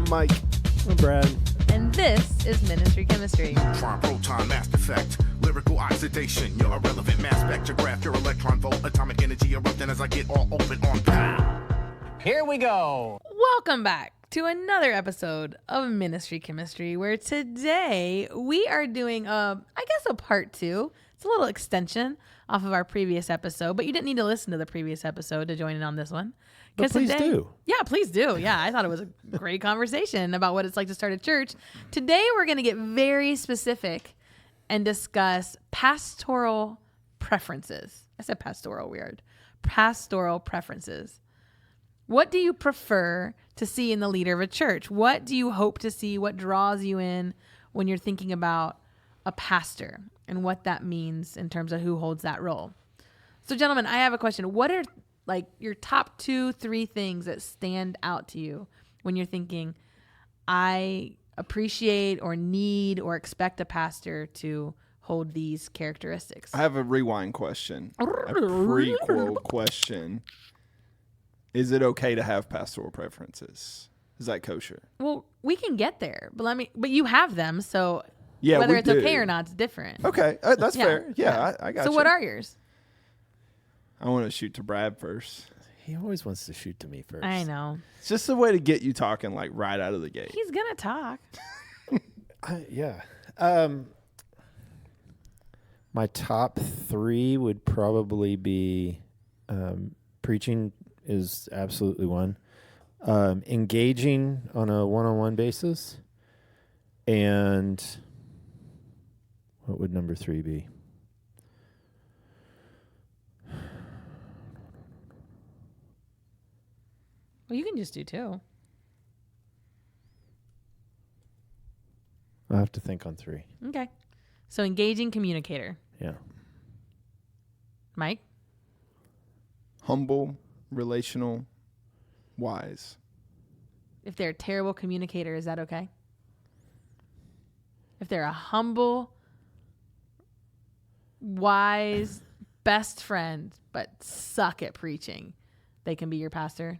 Mike. I'm Brad. And this is Ministry Chemistry. Neutron, proton, mass effect, lyrical oxidation, your irrelevant mass spectrograph, your electron volt, atomic energy erupting as I get all open on pow. Here we go. Welcome back to another episode of Ministry Chemistry, where today we are doing a part 2. It's a little extension off of our previous episode, but you didn't need to listen to the previous episode to join in on this one. But please do. Yeah, please do. Yeah, I thought it was a great conversation about what it's like to start a church. Today we're going to get very specific and discuss pastoral preferences. I said pastoral weird. Pastoral preferences. What do you prefer to see in the leader of a church? What do you hope to see? What draws you in when you're thinking about a pastor and what that means in terms of who holds that role? So, gentlemen, I have a question. What are like your top 2-3 things that stand out to you when you're thinking, I appreciate or need or expect a pastor to hold these characteristics? I have a rewind question, a prequel question. Is it okay to have pastoral preferences? Is that kosher? Well, we can get there, but you have them, so Yeah, whether we it's do. okay or not, it's different. Okay, that's Yeah. fair. Yeah, I got So you. what are yours? I want to shoot to Brad first. He always wants to shoot to me first. I know. It's just a way to get you talking like right out of the gate. He's going to talk. Yeah. My top 3 would probably be preaching is absolutely one. Engaging on a one-on-one basis. And what would number 3 be? Well, you can just do 2. I'll have to think on 3. Okay. So engaging communicator. Yeah. Mike? Humble, relational, wise. If they're a terrible communicator, is that okay? If they're a humble, wise, best friend, but suck at preaching, they can be your pastor?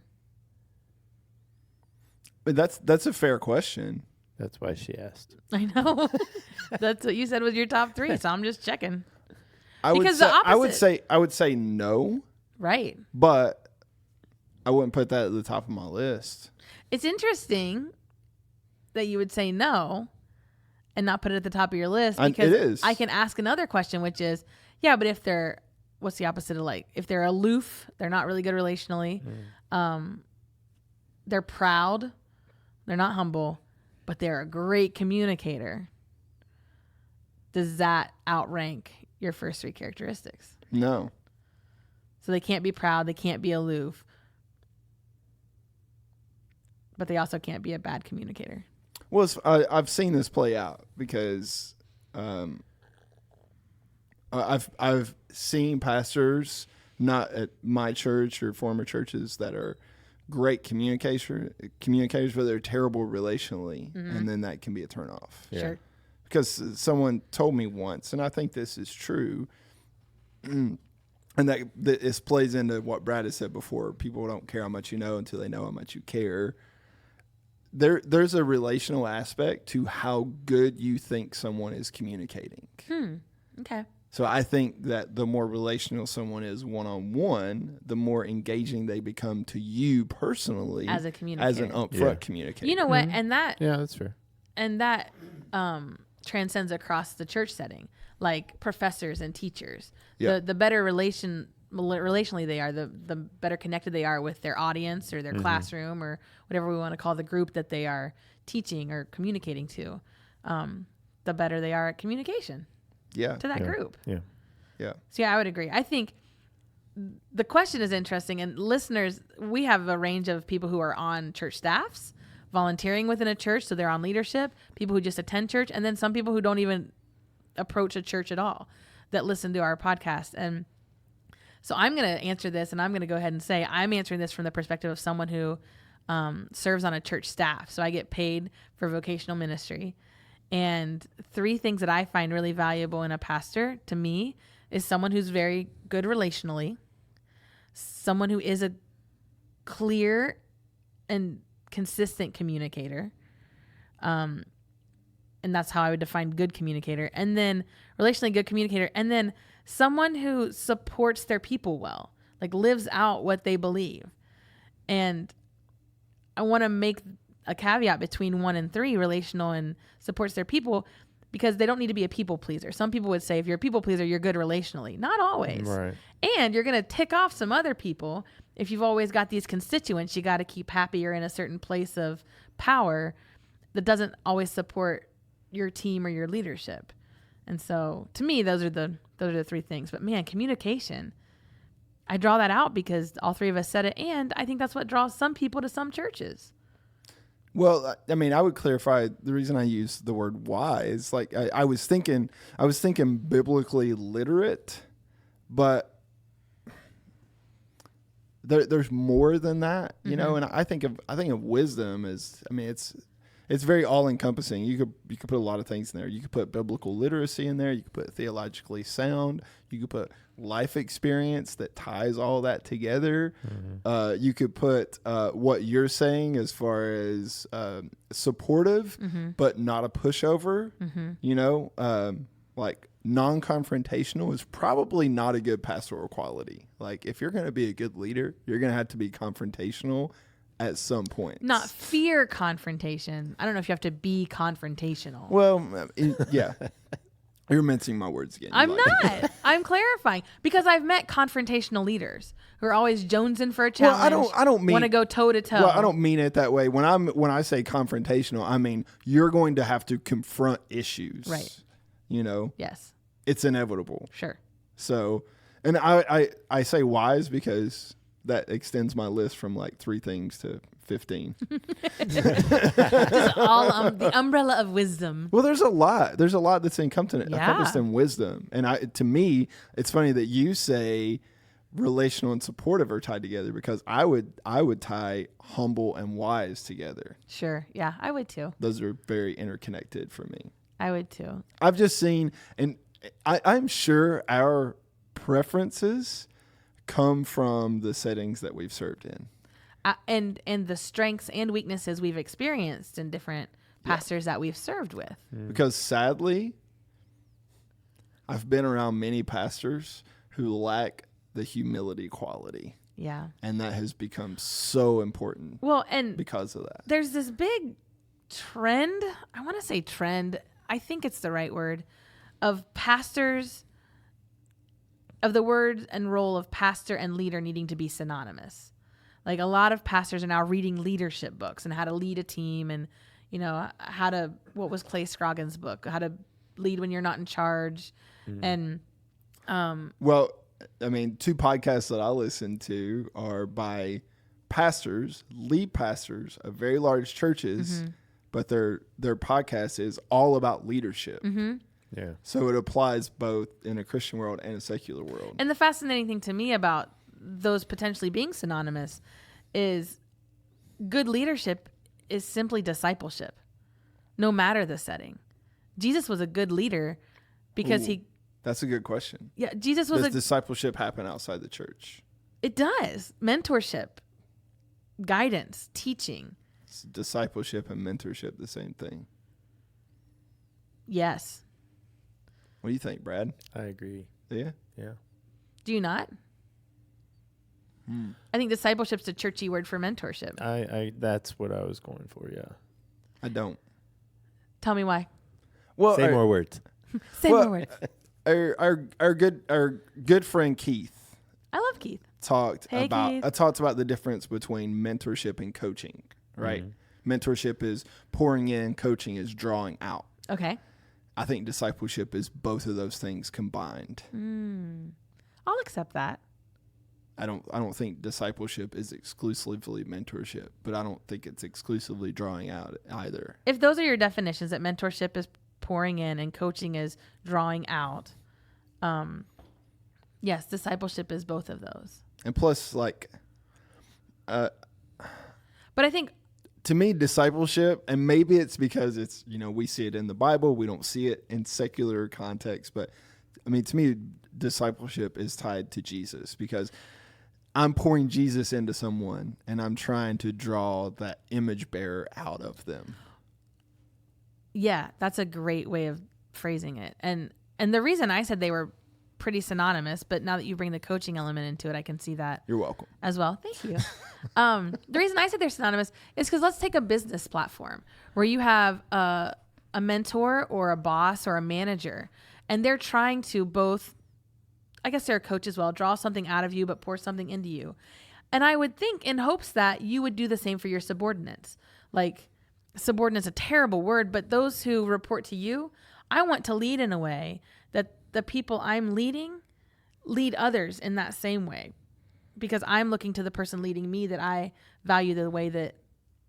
But that's a fair question. That's why she asked. I know. That's what you said was your top 3, so I'm just checking. I Because the I would say no, Right. but I wouldn't put that at the top of my list. It's interesting that you would say no and not put it at the top of your list, because it is. I can ask another question, which is, yeah, but if they're, what's the opposite of like? If they're aloof, they're not really good relationally, they're proud, they're not humble, but they're a great communicator. Does that outrank your first 3 characteristics? No. So they can't be proud, they can't be aloof, but they also can't be a bad communicator. Well, I've seen this play out because I've seen pastors, not at my church or former churches, that are great communicators, but they're terrible relationally, and then that can be a turnoff. Yeah. Sure. Because someone told me once, and I think this is true, and that this plays into what Brad has said before. People don't care how much you know until they know how much you care. There's a relational aspect to how good you think someone is communicating. Okay. So I think that the more relational someone is one-on-one, the more engaging they become to you personally As a communicator. as an upfront Yeah. communicator. You know what? And that Yeah, that's fair. transcends across the church setting, like professors and teachers. Yeah. The better relationally they are, the better connected they are with their audience or their classroom or whatever we want to call the group that they are teaching or communicating to, the better they are at communication Yeah. to that group. Yeah. Yeah. So yeah, I would agree. I think the question is interesting, and listeners, we have a range of people who are on church staffs, volunteering within a church, so they're on leadership, people who just attend church, and then some people who don't even approach a church at all that listen to our podcast. And so I'm going to answer this, and I'm going to go ahead and say I'm answering this from the perspective of someone who serves on a church staff. So I get paid for vocational ministry. And 3 things that I find really valuable in a pastor, to me, is someone who's very good relationally, someone who is a clear and consistent communicator, And that's how I would define good communicator. And then relationally good communicator. And then someone who supports their people well, like lives out what they believe. And I want to make a caveat between 1 and 3, relational and supports their people, because they don't need to be a people pleaser. Some people would say if you're a people pleaser, you're good relationally. Not always. Right. And you're going to tick off some other people. If you've always got these constituents, you got to keep happy or in a certain place of power that doesn't always support your team or your leadership. And so to me, those are the 3 things. But man, communication, I draw that out because all 3 of us said it. And I think that's what draws some people to some churches. Well, I mean, I would clarify the reason I use the word wise. Like I was thinking biblically literate, but there's more than that, you know. And I think of wisdom as, I mean, it's very all encompassing. You could put a lot of things in there. You could put biblical literacy in there. You could put theologically sound. You could put life experience that ties all that together. You could put what you're saying as far as supportive, but not a pushover. You know, like non-confrontational is probably not a good pastoral quality. Like if you're going to be a good leader, you're going to have to be confrontational at some point. Not fear confrontation. I don't know if you have to be confrontational. Well, yeah. You're mincing my words again. I'm not. I'm clarifying because I've met confrontational leaders who are always jonesing for a challenge. Well, I don't mean want to go toe to toe. Well, I don't mean it that way. When I say confrontational, I mean you're going to have to confront issues. Right. You know. Yes. It's inevitable. Sure. So, and I say wise because that extends my list from like 3 things to 15. Just all the umbrella of wisdom. Well, there's a lot that's encompassed in wisdom. And to me, it's funny that you say relational and supportive are tied together because I would tie humble and wise together. Sure. Yeah, I would too. Those are very interconnected for me. I would too. I've just seen, and I'm sure our preferences come from the settings that we've served in. And the strengths and weaknesses we've experienced in different pastors that we've served with. Because sadly, I've been around many pastors who lack the humility quality. Yeah. And that has become so important. Well, and because of that. There's this big trend. I want to say trend. I think it's the right word, of pastors, of the word and role of pastor and leader needing to be synonymous. Like a lot of pastors are now reading leadership books and how to lead a team and, you know, what was Clay Scroggins' book, how to lead when you're not in charge. And, well, I mean, 2 podcasts that I listen to are by pastors, lead pastors of very large churches, but their podcast is all about leadership. Yeah. So it applies both in a Christian world and a secular world. And the fascinating thing to me about those potentially being synonymous is good leadership is simply discipleship, no matter the setting. Jesus was a good leader because That's a good question. Yeah, Jesus was Does discipleship happen outside the church? It does. Mentorship, guidance, teaching. Is discipleship and mentorship the same thing? Yes. What do you think, Brad? I agree. Yeah? Yeah. Do you not? I think discipleship's a churchy word for mentorship. I that's what I was going for, yeah. I don't. Tell me why. Well, Say more words. Say more words. Our good friend Keith I love Keith. talked Hey, Keith. about the difference between mentorship and coaching, right? Mentorship is pouring in, coaching is drawing out. Okay. I think discipleship is both of those things combined. I'll accept that. I don't think discipleship is exclusively mentorship, but I don't think it's exclusively drawing out either. If those are your definitions, that mentorship is pouring in and coaching is drawing out, yes, discipleship is both of those. And plus, like, But I think to me, discipleship, and maybe it's because it's, we see it in the Bible, we don't see it in secular context, but I mean, to me, discipleship is tied to Jesus because I'm pouring Jesus into someone and I'm trying to draw that image bearer out of them. Yeah, that's a great way of phrasing it. And the reason I said they were pretty synonymous, but now that you bring the coaching element into it, I can see that You're welcome. as well. Thank you. The reason I said they're synonymous is because let's take a business platform where you have a mentor or a boss or a manager, and they're trying to both, I guess they're a coach as well, draw something out of you, but pour something into you. And I would think in hopes that you would do the same for your subordinates. Like, subordinate's a terrible word, but those who report to you, I want to lead in a way that the people I'm leading lead others in that same way, because I'm looking to the person leading me that I value the way that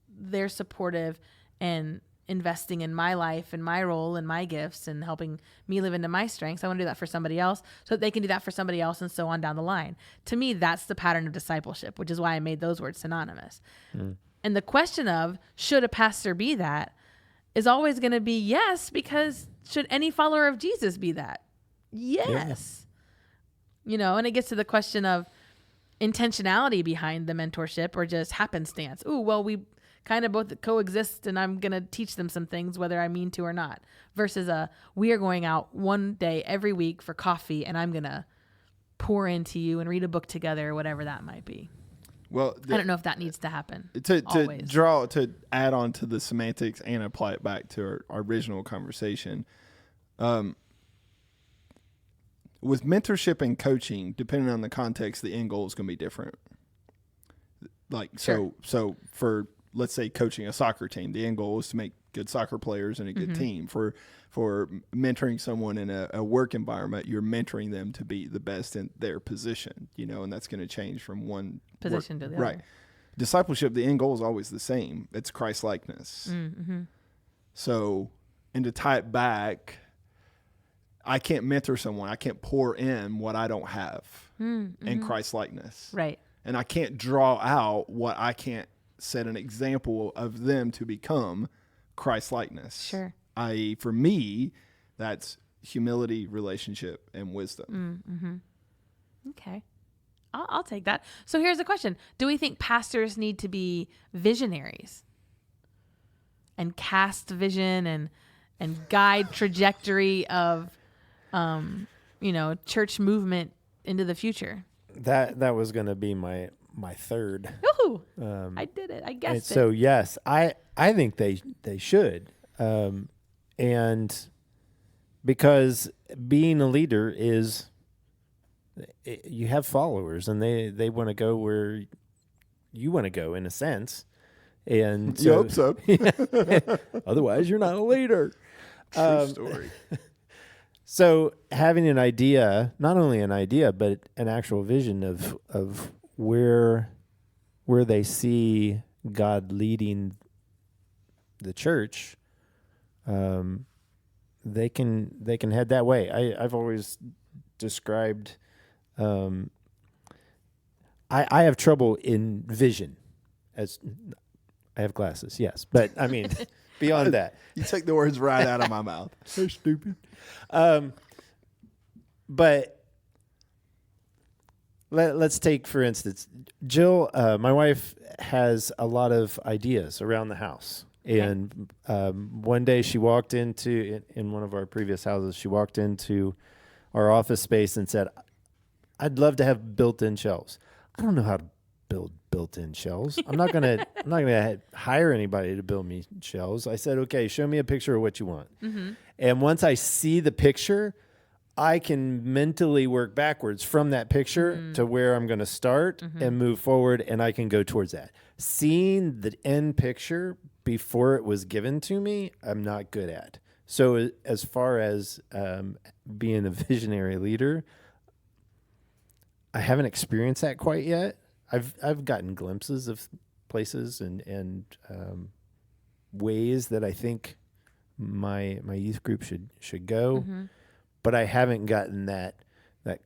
they're supportive and investing in my life and my role and my gifts and helping me live into my strengths. I want to do that for somebody else so that they can do that for somebody else and so on down the line. To me, that's the pattern of discipleship, which is why I made those words synonymous. And the question of should a pastor be that is always going to be yes, because should any follower of Jesus be that? Yes. You know, and it gets to the question of intentionality behind the mentorship or just happenstance. Ooh, well, we kind of both coexist and I'm going to teach them some things, whether I mean to or not, versus we are going out one day every week for coffee and I'm going to pour into you and read a book together or whatever that might be. Well, I don't know if that needs to happen. To add on to the semantics and apply it back to our original conversation. With mentorship and coaching, depending on the context, the end goal is going to be different. Like, Sure. so for, let's say, coaching a soccer team, the end goal is to make good soccer players and a good team. For mentoring someone in a work environment, you're mentoring them to be the best in their position, you know, and that's going to change from one Position to the right. other. Discipleship, the end goal is always the same. It's Christ-likeness. So, and to tie it back, I can't mentor someone. I can't pour in what I don't have in Christ-likeness. Right. And I can't draw out what I can't set an example of them to become Christ-likeness. Sure. I.e., for me, that's humility, relationship, and wisdom. Okay. I'll take that. So here's the question. Do we think pastors need to be visionaries and cast vision and guide trajectory of, church movement into the future? That was going to be my third. Ooh, I did it. I guessed it. So yes, I think they should, and because being a leader is, you have followers and they want to go where you want to go in a sense, and You hope so. otherwise you're not a leader. True story. So having an idea, not only an idea, but an actual vision of where they see God leading the church, they can head that way. I've always described, I have trouble in vision, as I have glasses, yes, but I mean beyond that. You took the words right out of my mouth. So stupid. But let's take, for instance, Jill, my wife, has a lot of ideas around the house. And one day she walked into, in one of our previous houses, she walked into our office space and said, I'd love to have built-in shelves. I don't know how to build built-in shelves. I'm not gonna hire anybody to build me shelves. I said, okay, show me a picture of what you want. And once I see the picture, I can mentally work backwards from that picture to where I'm going to start and move forward, and I can go towards that. Seeing the end picture before it was given to me, I'm not good at. So as far as being a visionary leader, I haven't experienced that quite yet. I've gotten glimpses of places and ways that I think my youth group should go. But I haven't gotten that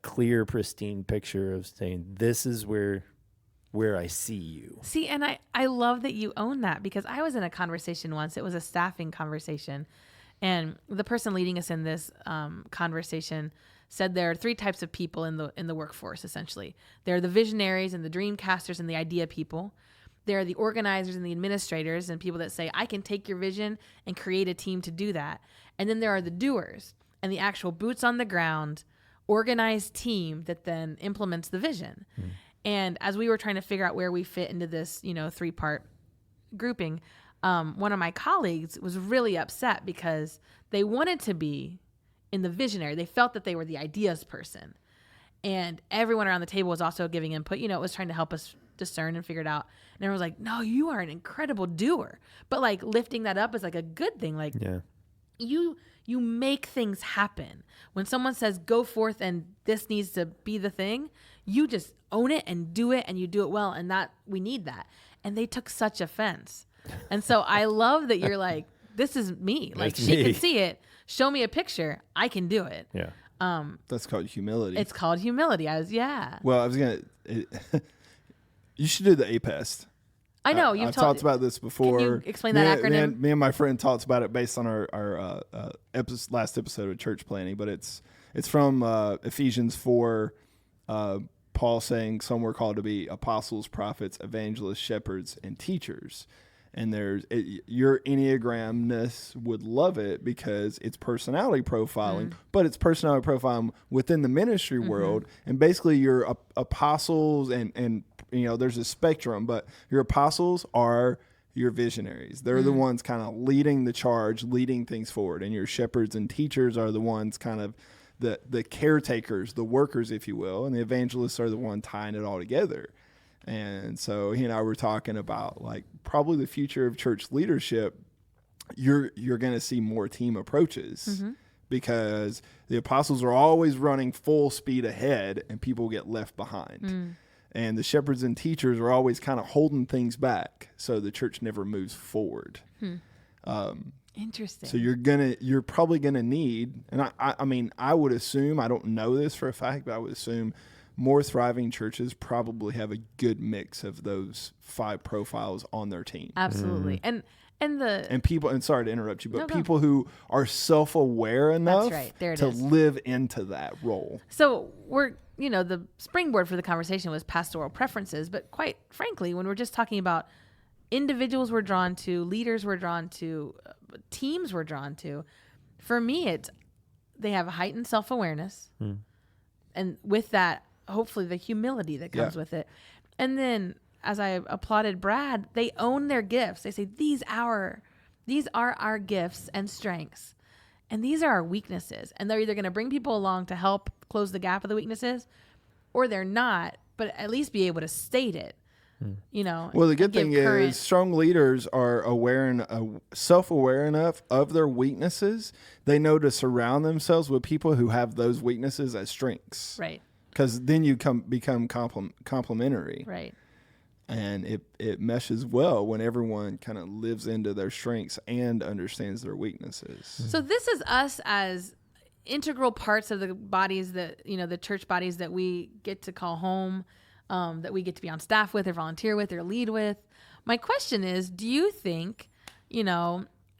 clear, pristine picture of saying, this is where I see you. See, and I love that you own that, because I was in a conversation once. It was a staffing conversation. And the person leading us in this conversation said there are three types of people in the workforce, essentially. There are the visionaries and the dream casters and the idea people. There are the organizers and the administrators and people that say, I can take your vision and create a team to do that. And then there are the doers and the actual boots on the ground, organized team that then implements the vision. And as we were trying to figure out where we fit into this, 3-part grouping, one of my colleagues was really upset because they wanted to be in the visionary. They felt that they were the ideas person. And everyone around the table was also giving input. It was trying to help us discern and figure it out. And everyone was like, no, you are an incredible doer. But like lifting that up is like a good thing. Like you make things happen. When someone says go forth and this needs to be the thing, you just own it and do it, and you do it well. And that we need that. And they took such offense. And so I love that you're like, this is me. Like That's she me. can see it. Show me a picture. I can do it. Yeah. That's called humility. It's called humility. Well, I was you should do the APEST. I know you've I've talked about this before. Can you explain that acronym? Me and my friend talked about it based on our last episode of church planning, but it's from Ephesians 4. Paul saying some were called to be apostles, prophets, evangelists, shepherds, and teachers. And your Enneagramness would love it because it's personality profiling, but it's personality profiling within the ministry world. And basically your apostles and there's a spectrum, but your apostles are your visionaries. They're the ones kind of leading the charge, leading things forward. And your shepherds and teachers are the ones kind of the caretakers, the workers, if you will. And the evangelists are the one tying it all together. And so he and I were talking about like probably the future of church leadership. You're going to see more team approaches because the apostles are always running full speed ahead and people get left behind. And the shepherds and teachers are always kind of holding things back so the church never moves forward. Interesting. So you're probably gonna need, and I mean I would assume, I don't know this for a fact, but I would assume more thriving churches probably have a good mix of those 5 profiles on their team. Absolutely. And people, and sorry to interrupt you, but No, go. people who are self-aware enough right. There it to is. live into that role. so we're, the springboard for the conversation was pastoral preferences, but quite frankly, when we're just talking about individuals we're drawn to, leaders we're drawn to, teams we're drawn to, for me, they have a heightened self-awareness. And with that, hopefully the humility that comes with it. And then as I applauded Brad, they own their gifts. They say, these are our gifts and strengths. And these are our weaknesses. And they're either going to bring people along to help close the gap of the weaknesses, or they're not, but at least be able to state it. Well, the good thing is strong leaders are self-aware enough of their weaknesses. They know to surround themselves with people who have those weaknesses as strengths. Right. Because then you become complementary. Right. And it meshes well when everyone kind of lives into their strengths and understands their weaknesses. So this is us as integral parts of the bodies that, the church bodies that we get to call home, that we get to be on staff with or volunteer with or lead with. My question is, do you think,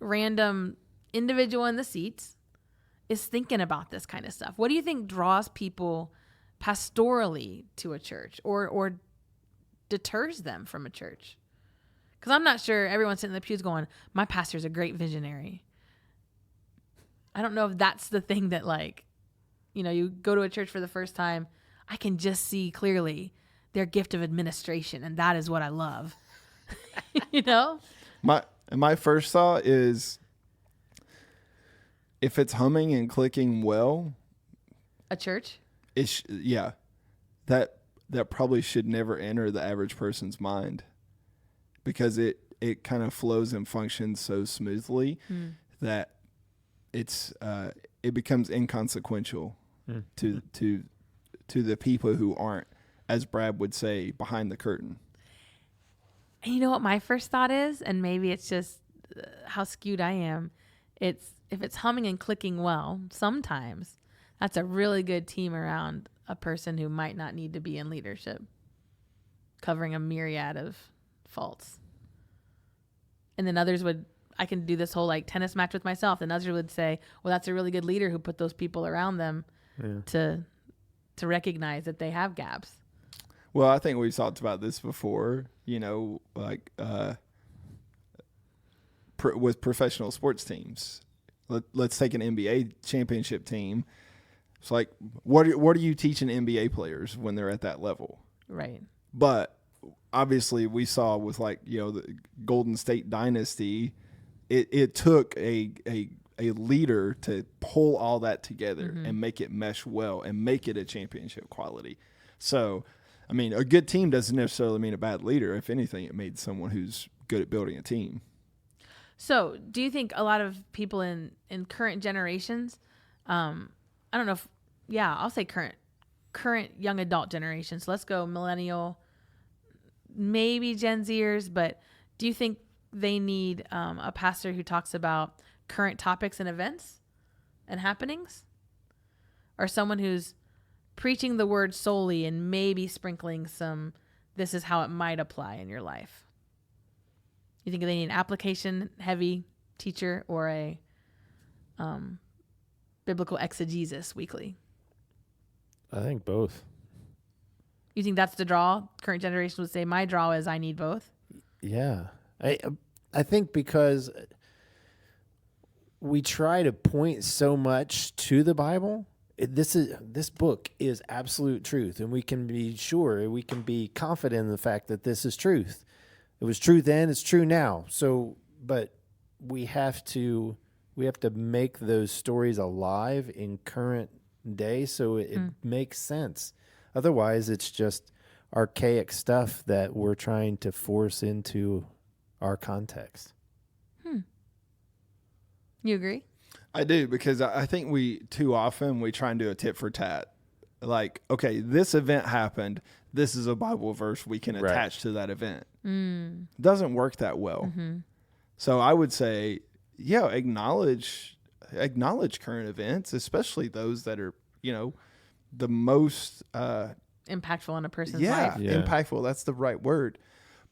random individual in the seats is thinking about this kind of stuff? What do you think draws people pastorally to a church or deters them from a church? Because I'm not sure everyone's sitting in the pews going, my pastor's a great visionary. I don't know if that's the thing that you go to a church for the first time, I can just see clearly their gift of administration, and that is what I love. My first thought is, if it's humming and clicking well, A church? that probably should never enter the average person's mind, because it kind of flows and functions so smoothly that it becomes inconsequential to the people who aren't, as Brad would say, behind the curtain. And you know what my first thought is? And maybe it's just how skewed I am. If it's humming and clicking well, sometimes that's a really good team around a person who might not need to be in leadership, covering a myriad of faults. And then others I can do this whole tennis match with myself. And others would say, well, that's a really good leader who put those people around them to recognize that they have gaps. Well, I think we've talked about this before, like with professional sports teams. Let's take an NBA championship team. It's like, what do you teach an NBA players when they're at that level? Right. But obviously we saw with the Golden State dynasty, it took a leader to pull all that together and make it mesh well and make it a championship quality. So, I mean, a good team doesn't necessarily mean a bad leader. If anything, it made someone who's good at building a team. So, do you think a lot of people in current generations, I don't know if, I'll say current young adult generations. Let's go millennial, maybe Gen Zers, but do you think they need a pastor who talks about current topics and events and happenings? Or someone who's preaching the word solely and maybe sprinkling some, this is how it might apply in your life? You think they need an application heavy teacher or a biblical exegesis weekly? I think both. You think that's the draw? Current generation would say my draw is I need both. Yeah. I think because we try to point so much to the Bible. This book is absolute truth, and we can be sure, we can be confident in the fact that this is truth. It was true then, it's true now. So, but we have to make those stories alive in current day so it makes sense. Otherwise, it's just archaic stuff that we're trying to force into our context. You agree? I do, because I think we too often we try and do a tit for tat. Like, okay, this event happened. This is a Bible verse we can attach to that event. Doesn't work that well. So I would say, acknowledge current events, especially those that are, the most Impactful on a person's life. impactful. That's the right word.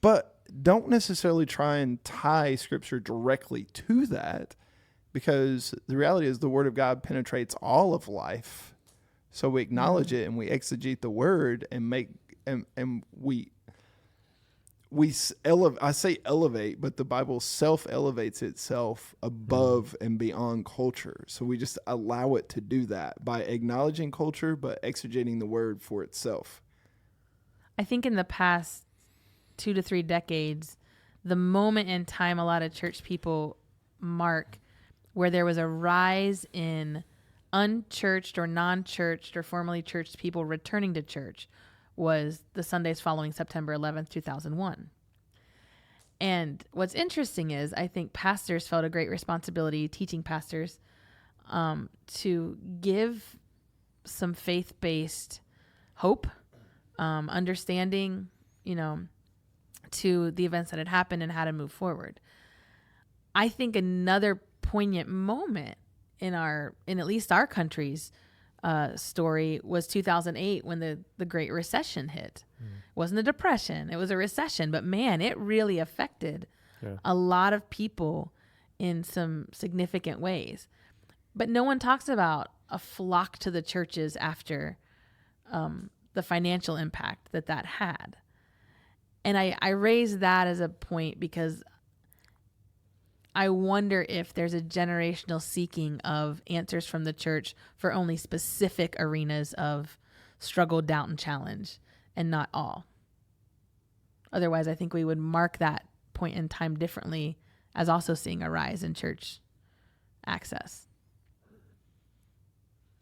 But don't necessarily try and tie Scripture directly to that, because the reality is the Word of God penetrates all of life. So we acknowledge it and we exegete the Word and I say elevate, but the Bible self-elevates itself above and beyond culture. So we just allow it to do that by acknowledging culture, but exegeting the Word for itself. I think in the past 2 to 3 decades, the moment in time a lot of church people mark where there was a rise in unchurched or non-churched or formerly churched people returning to church was the Sundays following September 11th, 2001. And what's interesting is I think pastors felt a great responsibility, teaching pastors, to give some faith-based hope, understanding, to the events that had happened and how to move forward. I think another poignant moment in at least our country's story was 2008 when the Great Recession hit. It wasn't a depression, it was a recession, but man, it really affected a lot of people in some significant ways. But no one talks about a flock to the churches after the financial impact that had. And I raise that as a point because I wonder if there's a generational seeking of answers from the church for only specific arenas of struggle, doubt, and challenge, and not all. Otherwise, I think we would mark that point in time differently as also seeing a rise in church access.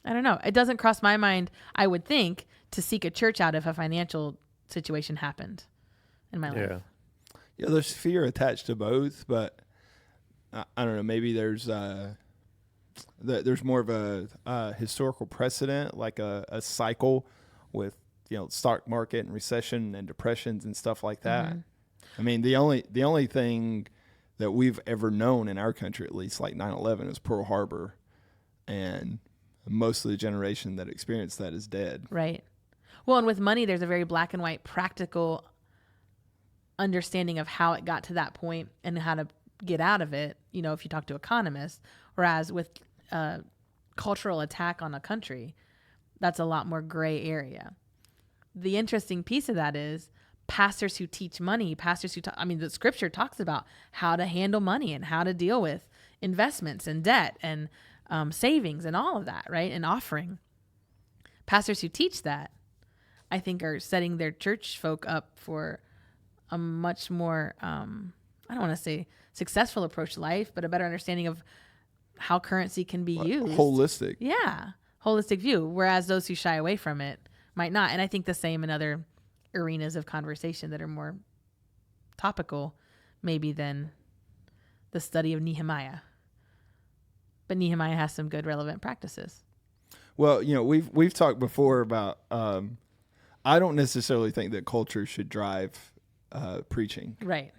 I don't know. It doesn't cross my mind, I would think, to seek a church out if a financial situation happened in my life. Yeah, there's fear attached to both, but I don't know. Maybe there's more of a historical precedent, like a cycle with stock market and recession and depressions and stuff like that. I mean, the only thing that we've ever known in our country, at least like 9/11, is Pearl Harbor, and most of the generation that experienced that is dead. Right. Well, and with money, there's a very black and white, practical understanding of how it got to that point and how to get out of it, if you talk to economists, whereas with cultural attack on a country, that's a lot more gray area. the interesting piece of that is pastors who teach money, pastors who the scripture talks about how to handle money and how to deal with investments and debt and savings and all of that, right? And offering. Pastors who teach that, I think, are setting their church folk up for a much more, I don't want to say successful approach to life, but a better understanding of how currency can be used. Holistic. Yeah. Holistic view. Whereas those who shy away from it might not. And I think the same in other arenas of conversation that are more topical maybe than the study of Nehemiah. But Nehemiah has some good relevant practices. Well, we've talked before about I don't necessarily think that culture should drive preaching. Right.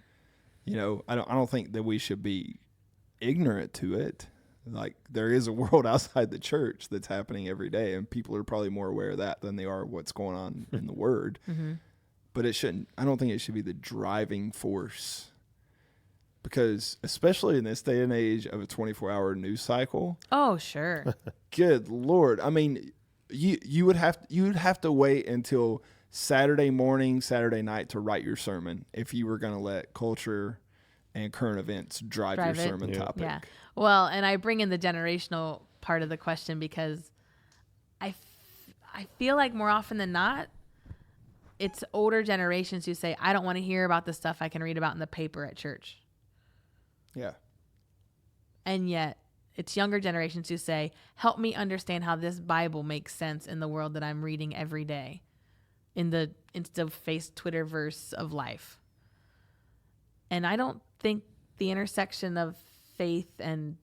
I don't think that we should be ignorant to it. Like, there is a world outside the church that's happening every day, and people are probably more aware of that than they are what's going on in the Word. Mm-hmm. But I don't think it should be the driving force, because especially in this day and age of a 24-hour news cycle. Oh, sure. Good Lord. I mean, you would have to wait until Saturday morning, Saturday night to write your sermon if you were going to let culture and current events drive your sermon topic. Yeah. Well, and I bring in the generational part of the question because I feel like more often than not, it's older generations who say, I don't want to hear about the stuff I can read about in the paper at church. Yeah. And yet it's younger generations who say, help me understand how this Bible makes sense in the world that I'm reading every day in the Insta-face Twitterverse of life. And I don't think the intersection of faith and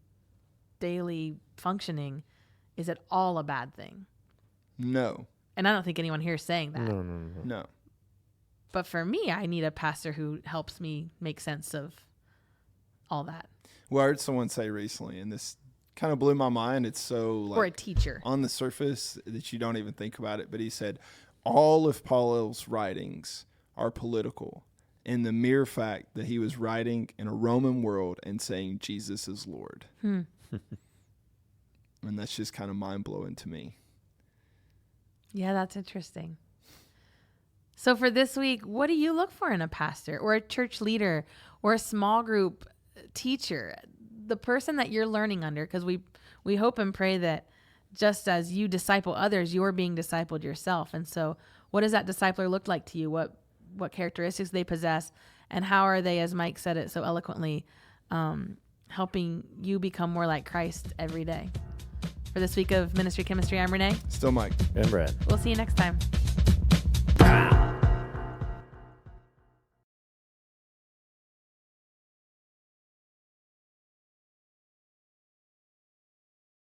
daily functioning is at all a bad thing. No. And I don't think anyone here is saying that. No. But for me, I need a pastor who helps me make sense of all that. Well, I heard someone say recently, and this kind of blew my mind. It's so Or a teacher. on the surface that you don't even think about it. But he said, all of Paul's writings are political in the mere fact that he was writing in a Roman world and saying Jesus is Lord. And that's just kind of mind-blowing to me. Yeah, that's interesting. So for this week, what do you look for in a pastor or a church leader or a small group teacher? The person that you're learning under, because we hope and pray that just as you disciple others, you're being discipled yourself. And so what does that discipler look like to you? What characteristics they possess, and how are they, as Mike said it so eloquently, helping you become more like Christ every day? For this week of Ministry Chemistry, I'm Renee. Still Mike. And Brad. We'll see you next time.